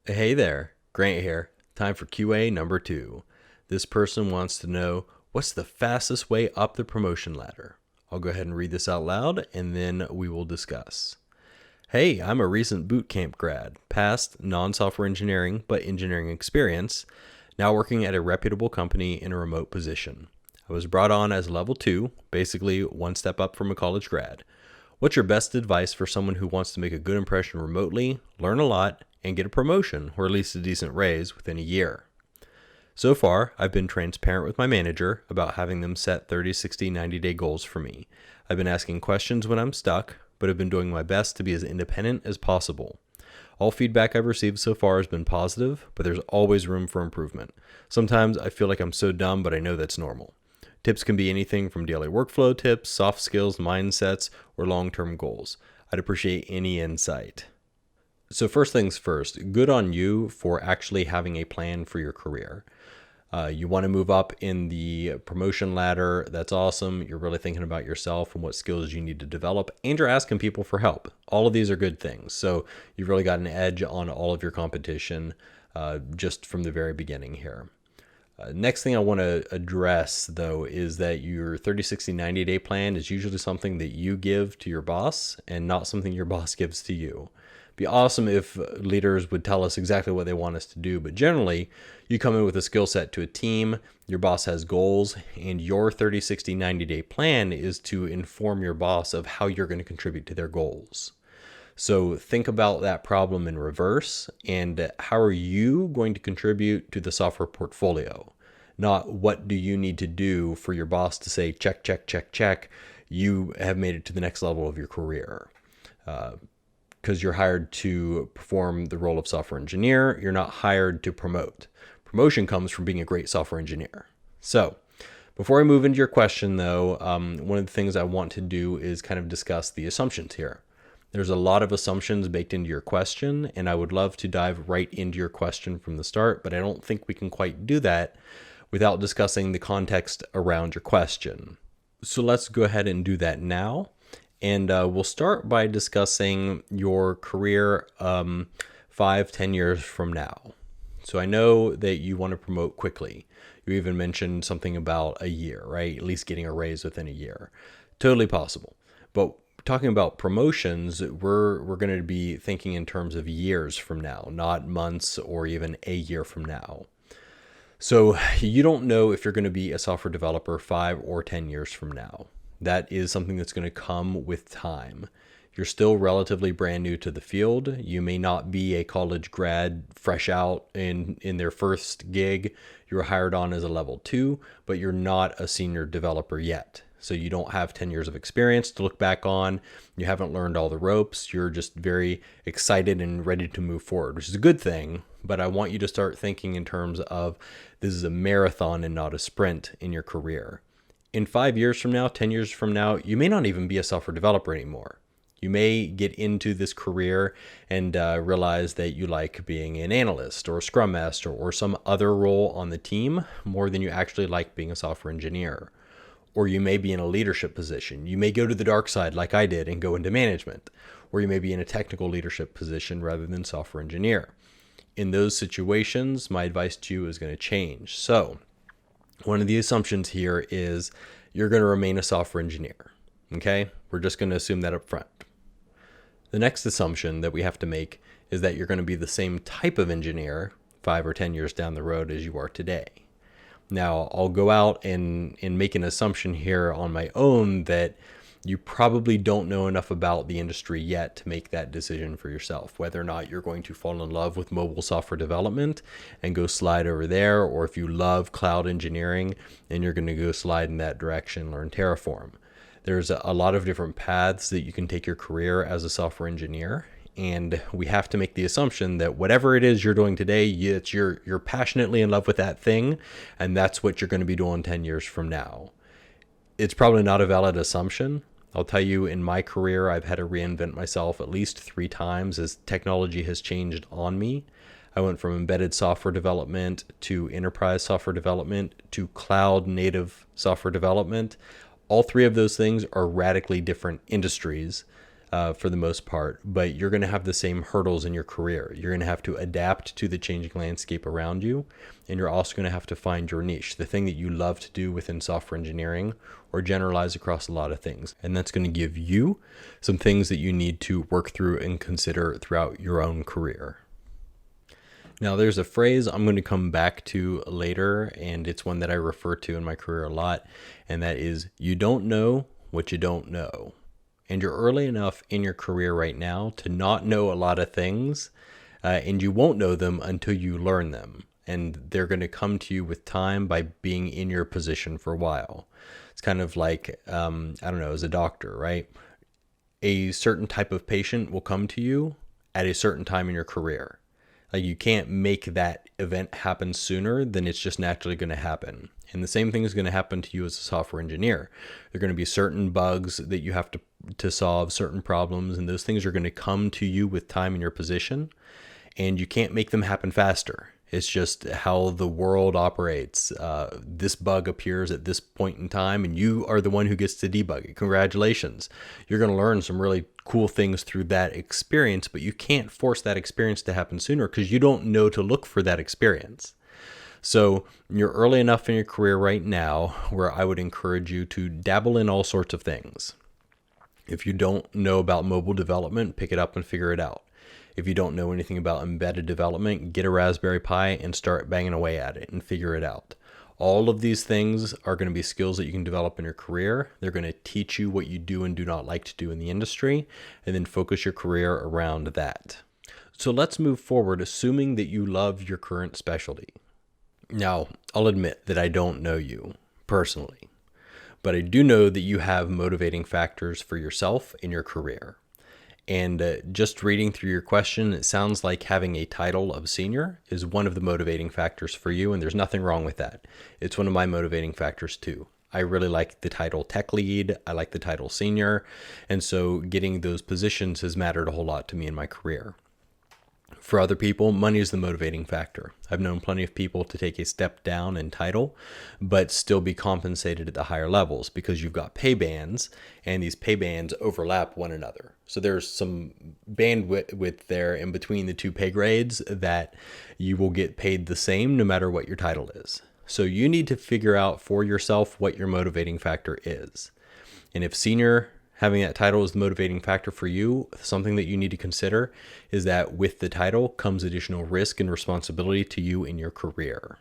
Hey there, Grant here. Time for QA number 2. This person wants to know what's the fastest way up the promotion ladder. I'll go ahead and read this out loud and then we will discuss. Hey, I'm a recent bootcamp grad, past non-software engineering but engineering experience, now working at a reputable company in a remote position. I was brought on as level 2, basically one step up from a college grad. What's your best advice for someone who wants to make a good impression remotely, learn a lot, and get a promotion or at least a decent raise within a year? So far, I've been transparent with my manager about having them set 30, 60, 90-day goals for me. I've been asking questions when I'm stuck, but have been doing my best to be as independent as possible. All feedback I've received so far has been positive, but there's always room for improvement. Sometimes I feel like I'm so dumb, but I know that's normal. Tips can be anything from daily workflow tips, soft skills, mindsets, or long-term goals. I'd appreciate any insight. So first things first, good on you for actually having a plan for your career. You want to move up in the promotion ladder. That's awesome. You're really thinking about yourself and what skills you need to develop, and you're asking people for help. All of these are good things. So you've really got an edge on all of your competition just from the very beginning here. Next thing I want to address, though, is that your 30, 60, 90-day plan is usually something that you give to your boss and not something your boss gives to you. It'd be awesome if leaders would tell us exactly what they want us to do, but generally, you come in with a skill set to a team, your boss has goals, and your 30, 60, 90-day plan is to inform your boss of how you're going to contribute to their goals. So think about that problem in reverse and how are you going to contribute to the software portfolio? Not what do you need to do for your boss to say, check, check, check, check. You have made it to the next level of your career. Because you're hired to perform the role of software engineer. You're not hired to promote. Promotion comes from being a great software engineer. So before I move into your question, though, one of the things I want to do is kind of discuss the assumptions here. There's a lot of assumptions baked into your question, and I would love to dive right into your question from the start, but I don't think we can quite do that without discussing the context around your question. So let's go ahead and do that now. And we'll start by discussing your career 5-10 years from now. So I know that you want to promote quickly. You even mentioned something about a year, right? At least getting a raise within a year. Totally possible. But talking about promotions, we're going to be thinking in terms of years from now, not months or even a year from now. So you don't know if you're going to be a software developer 5 or 10 years from now. That is something that's going to come with time. You're still relatively brand new to the field. You may not be a college grad fresh out in their first gig. You were hired on as a level 2, but you're not a senior developer yet. So you don't have 10 years of experience to look back on. You haven't learned all the ropes. You're just very excited and ready to move forward, which is a good thing. But I want you to start thinking in terms of this is a marathon and not a sprint in your career. In 5 years from now, 10 years from now, you may not even be a software developer anymore. You may get into this career and realize that you like being an analyst or a scrum master or some other role on the team more than you actually like being a software engineer. Or you may be in a leadership position. You may go to the dark side like I did and go into management. Or you may be in a technical leadership position rather than software engineer. In those situations, my advice to you is going to change. So one of the assumptions here is you're going to remain a software engineer. Okay? We're just going to assume that up front. The next assumption that we have to make is that you're going to be the same type of engineer 5 or 10 years down the road as you are today. Now, I'll go out and make an assumption here on my own that you probably don't know enough about the industry yet to make that decision for yourself, whether or not you're going to fall in love with mobile software development and go slide over there, or if you love cloud engineering and you're going to go slide in that direction, learn Terraform. There's a lot of different paths that you can take your career as a software engineer. And we have to make the assumption that whatever it is you're doing today, you're passionately in love with that thing, and that's what you're going to be doing 10 years from now. It's probably not a valid assumption. I'll tell you, in my career, I've had to reinvent myself at least 3 times as technology has changed on me. I went from embedded software development to enterprise software development to cloud native software development. All 3 of those things are radically different industries. for the most part, but you're going to have the same hurdles in your career. You're going to have to adapt to the changing landscape around you, and you're also going to have to find your niche, the thing that you love to do within software engineering, or generalize across a lot of things. And that's going to give you some things that you need to work through and consider throughout your own career. Now, there's a phrase I'm going to come back to later, and it's one that I refer to in my career a lot, and that is, you don't know what you don't know. And you're early enough in your career right now to not know a lot of things, and you won't know them until you learn them. And they're going to come to you with time by being in your position for a while. It's kind of like, I don't know, as a doctor, right? A certain type of patient will come to you at a certain time in your career. Like, you can't make that event happen sooner than it's just naturally going to happen. And the same thing is going to happen to you as a software engineer. There are going to be certain bugs that you have to solve, certain problems, and those things are going to come to you with time in your position, and you can't make them happen faster. It's just how the world operates. This bug appears at this point in time, and you are the one who gets to debug it. Congratulations. You're going to learn some really cool things through that experience, but you can't force that experience to happen sooner because you don't know to look for that experience. So you're early enough in your career right now where I would encourage you to dabble in all sorts of things. If you don't know about mobile development, pick it up and figure it out. If you don't know anything about embedded development, get a Raspberry Pi and start banging away at it and figure it out. All of these things are going to be skills that you can develop in your career. They're going to teach you what you do and do not like to do in the industry, and then focus your career around that. So let's move forward, assuming that you love your current specialty. Now, I'll admit that I don't know you personally, but I do know that you have motivating factors for yourself in your career. And just reading through your question, it sounds like having a title of senior is one of the motivating factors for you, and there's nothing wrong with that. It's one of my motivating factors too. I really like the title tech lead. I like the title senior. And so getting those positions has mattered a whole lot to me in my career. For other people, money is the motivating factor. I've known plenty of people to take a step down in title, but still be compensated at the higher levels because you've got pay bands, and these pay bands overlap one another. So there's some bandwidth there in between the two pay grades that you will get paid the same no matter what your title is. So you need to figure out for yourself what your motivating factor is. And if senior having that title is the motivating factor for you, something that you need to consider is that with the title comes additional risk and responsibility to you in your career.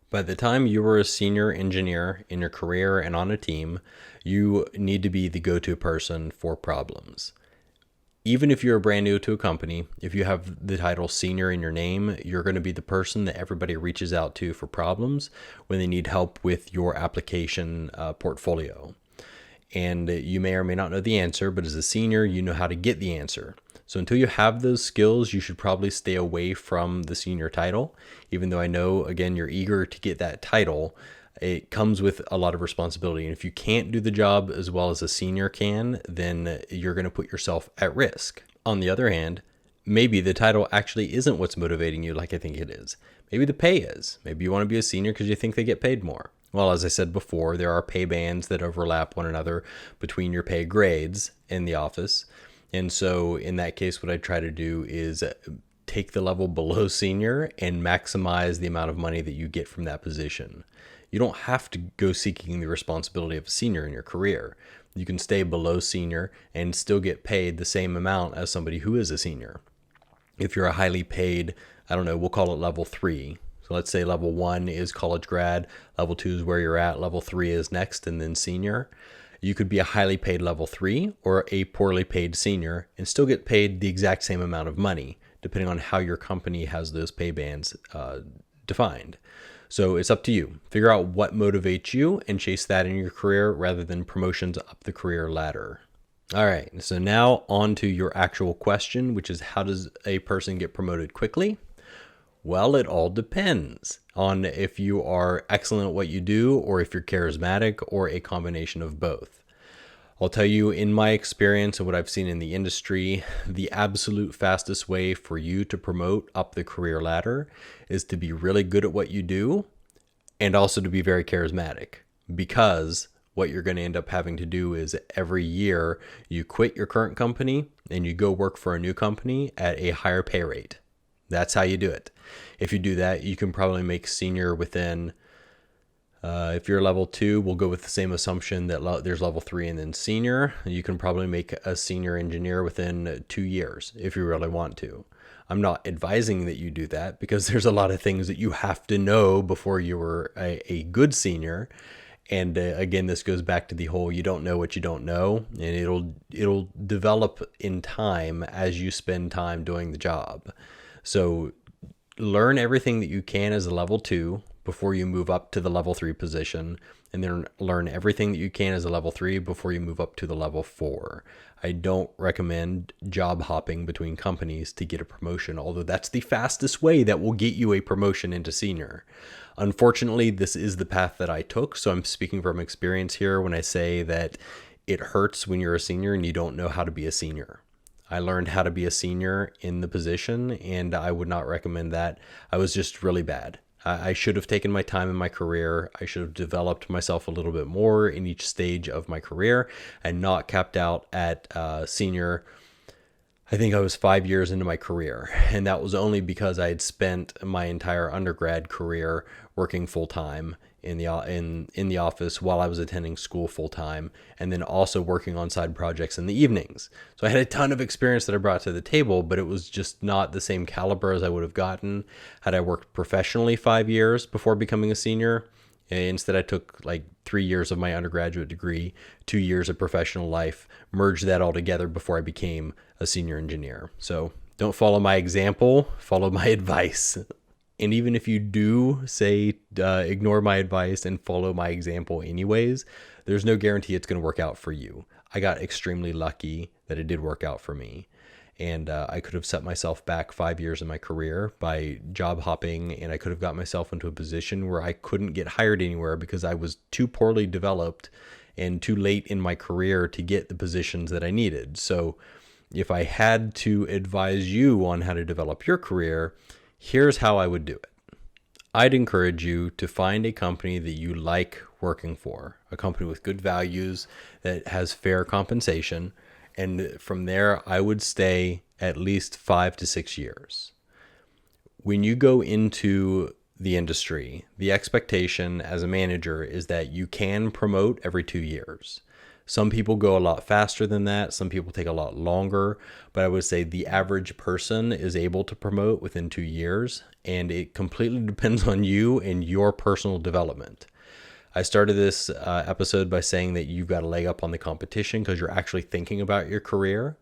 By the time you are a senior engineer in your career and on a team, you need to be the go-to person for problems. Even if you're brand new to a company, if you have the title senior in your name, you're going to be the person that everybody reaches out to for problems when they need help with your application portfolio. And you may or may not know the answer, but as a senior, you know how to get the answer. So until you have those skills, you should probably stay away from the senior title. Even though I know, again, you're eager to get that title, it comes with a lot of responsibility. And if you can't do the job as well as a senior can, then you're going to put yourself at risk. On the other hand, maybe the title actually isn't what's motivating you like I think it is. Maybe the pay is. Maybe you want to be a senior because you think they get paid more. Well, as I said before, there are pay bands that overlap one another between your pay grades in the office. And so in that case, what I try to do is take the level below senior and maximize the amount of money that you get from that position. You don't have to go seeking the responsibility of a senior in your career. You can stay below senior and still get paid the same amount as somebody who is a senior. If you're a highly paid, I don't know, we'll call it level 3. So let's say level 1 is college grad, level 2 is where you're at, level 3 is next, and then senior. You could be a highly paid level 3 or a poorly paid senior and still get paid the exact same amount of money, depending on how your company has those pay bands defined. So it's up to you. Figure out what motivates you and chase that in your career rather than promotions up the career ladder. All right, so now on to your actual question, which is how does a person get promoted quickly? Well, it all depends on if you are excellent at what you do or if you're charismatic or a combination of both. I'll tell you, in my experience and what I've seen in the industry, the absolute fastest way for you to promote up the career ladder is to be really good at what you do and also to be very charismatic. Because what you're going to end up having to do is every year you quit your current company and you go work for a new company at a higher pay rate. That's how you do it. If you do that, you can probably make senior within, if you're level 2, we'll go with the same assumption that there's level 3 and then senior. You can probably make a senior engineer within 2 years if you really want to. I'm not advising that you do that because there's a lot of things that you have to know before you were a good senior. And again, this goes back to the whole you don't know what you don't know, and it'll develop in time as you spend time doing the job. So learn everything that you can as a level 2 before you move up to the level 3 position, and then learn everything that you can as a level 3 before you move up to the level 4. I don't recommend job hopping between companies to get a promotion, although that's the fastest way that will get you a promotion into senior. Unfortunately, this is the path that I took, so I'm speaking from experience here when I say that it hurts when you're a senior and you don't know how to be a senior. I learned how to be a senior in the position, and I would not recommend that. I was just really bad. I should have taken my time in my career. I should have developed myself a little bit more in each stage of my career and not capped out at senior. I think I was 5 years into my career, and that was only because I had spent my entire undergrad career working full time in the office while I was attending school full time, and then also working on side projects in the evenings. So I had a ton of experience that I brought to the table, but it was just not the same caliber as I would have gotten had I worked professionally 5 years before becoming a senior. Instead, I took like 3 years of my undergraduate degree, 2 years of professional life, merged that all together before I became a senior engineer. So don't follow my example, follow my advice. And even if you do say ignore my advice and follow my example anyways, there's no guarantee it's going to work out for you. I got extremely lucky that it did work out for me. And I could have set myself back 5 years in my career by job hopping, and I could have got myself into a position where I couldn't get hired anywhere because I was too poorly developed and too late in my career to get the positions that I needed. So if I had to advise you on how to develop your career, here's how I would do it. I'd encourage you to find a company that you like working for, a company with good values that has fair compensation. And from there, I would stay at least 5 to 6 years. When you go into the industry, the expectation as a manager is that you can promote every 2 years. Some people go a lot faster than that. Some people take a lot longer. But I would say the average person is able to promote within 2 years. And it completely depends on you and your personal development. I started this episode by saying that you've got a leg up on the competition because you're actually thinking about your career.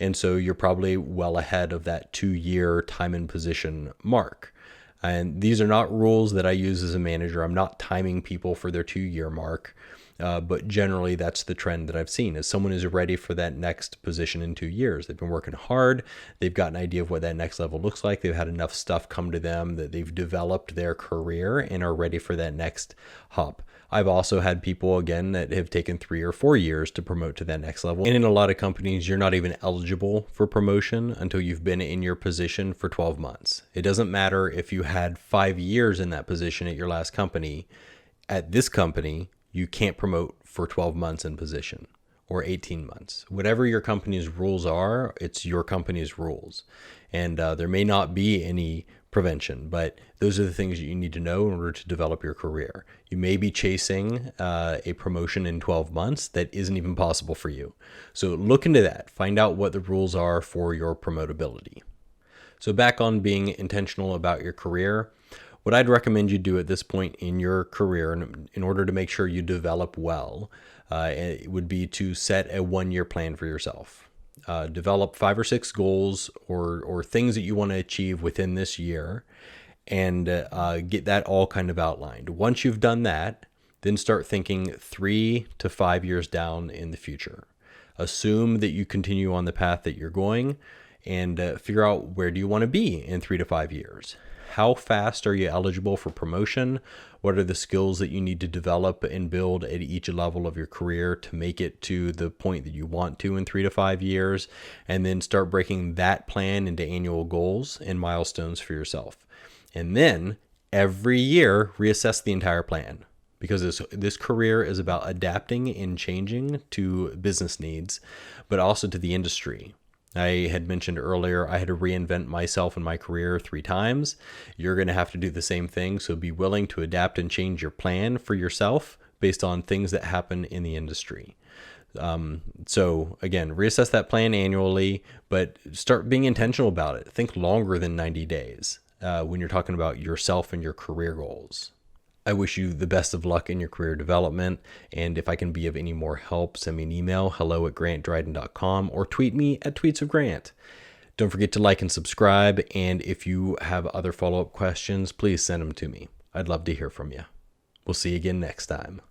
And so you're probably well ahead of that 2-year time and position mark. And these are not rules that I use as a manager. I'm not timing people for their 2-year mark. But generally, that's the trend that I've seen is someone is ready for that next position in 2 years. They've been working hard. They've got an idea of what that next level looks like. They've had enough stuff come to them that they've developed their career and are ready for that next hop. I've also had people, again, that have taken 3 or 4 years to promote to that next level. And in a lot of companies, you're not even eligible for promotion until you've been in your position for 12 months. It doesn't matter if you had 5 years in that position at your last company. At this company, you can't promote for 12 months in position or 18 months. Whatever your company's rules are, it's your company's rules. And there may not be any prevention, but those are the things that you need to know in order to develop your career. You may be chasing a promotion in 12 months that isn't even possible for you. So look into that. Find out what the rules are for your promotability. So back on being intentional about your career, what I'd recommend you do at this point in your career in order to make sure you develop well, it would be to set a 1-year plan for yourself. Develop 5 or 6 goals or things that you want to achieve within this year and get that all kind of outlined. Once you've done that, then start thinking 3 to 5 years down in the future. Assume that you continue on the path that you're going and figure out where do you want to be in 3 to 5 years. How fast are you eligible for promotion? What are the skills that you need to develop and build at each level of your career to make it to the point that you want to in 3 to 5 years? And then start breaking that plan into annual goals and milestones for yourself. And then every year, reassess the entire plan. because this career is about adapting and changing to business needs, but also to the industry. I had mentioned earlier, I had to reinvent myself and my career 3 times. You're going to have to do the same thing. So be willing to adapt and change your plan for yourself based on things that happen in the industry. So again, reassess that plan annually, but start being intentional about it. Think longer than 90 days when you're talking about yourself and your career goals. I wish you the best of luck in your career development. And if I can be of any more help, send me an email, hello@grantdryden.com, or tweet me at tweetsofgrant. Don't forget to like and subscribe. And if you have other follow-up questions, please send them to me. I'd love to hear from you. We'll see you again next time.